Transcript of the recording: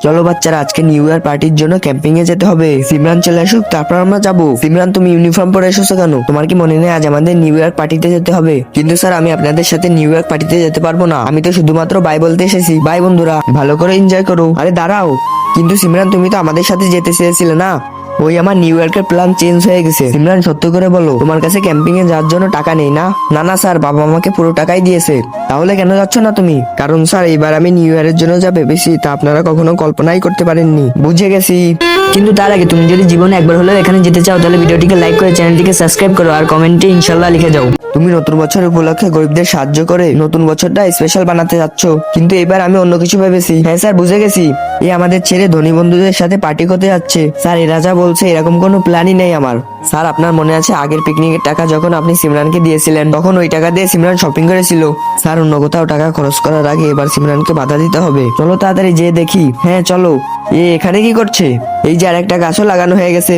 চলো বাচ্চারা, আজকে নিউ ইয়ার পার্টির জন্য ক্যাম্পিং এ যেতে হবে। সিমরান চলে আসুক, তারপর আমরা যাবো। সিমরান, তুমি ইউনিফর্ম পরে এসেছো কেন? তোমার কি মনে নেই আজ আমাদের নিউ ইয়ার পার্টিতে যেতে হবে? কিন্তু স্যার, আমি আপনাদের সাথে নিউ ইয়ার পার্টিতে যেতে পারবো না। আমি তো শুধুমাত্র বাই বলতে এসেছি। বাই বন্ধুরা, ভালো করে এনজয় করো। আরে দাঁড়াও, কিন্তু সিমরান, তুমি তো আমাদের সাথে যেতে চেয়েছিলে না? ওই আমার নিউ ইয়র্কের প্ল্যান চেঞ্জ হয়ে গেছে। সিমরান, সত্য করে বলো, তোমার কাছে ক্যাম্পিং এ যাওয়ার জন্য টাকা নেই না? না না স্যার, বাবা আমাকে পুরো টাকাই দিয়েছে। তাহলে কেন যাচ্ছ না তুমি? কারণ স্যার, এবার আমি নিউ ইয়ারের জন্য যা ভেবেছি তা আপনারা কখনো কল্পনাই করতে পারেননি। বুঝে গেছি। কিন্তু তার আগে তুমি যদি জীবনে একবার হলেও এখানে যেতে চাও তাহলে ভিডিওটিকে লাইক করে চ্যানেলটিকে সাবস্ক্রাইব করো আর কমেন্টে ইনশাল্লাহ লিখে যাও। তুমি নতুন বছর উপলক্ষে গরিবদের সাহায্য করে নতুন বছরটা স্পেশাল বানাতে যাচ্ছ, কিন্তু এবার আমি অন্য কিছু ভেবেছি। হ্যাঁ স্যার, বুঝে গেছি। এই আমাদের ছেড়ে ধনী বন্ধুদের সাথে পার্টি করতে যাচ্ছে। স্যার, এরা যা বলছে এরকম কোনো প্ল্যানই নেই আমার। স্যার, আপনার মনে আছে আগের পিকনিকের টাকা যখন আপনি সিমরানকে দিয়েছিলেন, তখন ওই টাকা দিয়ে সিমরান শপিং করেছিল। স্যার, অন্য কোথাও টাকা খরচ করার আগে এবার সিমরানকে বাধা দিতে হবে। চলো তাড়াতাড়ি যেয়ে দেখি। হ্যাঁ চলো। এখানে কি করছে? এই যে আরেকটা গাছও লাগানো হয়ে গেছে।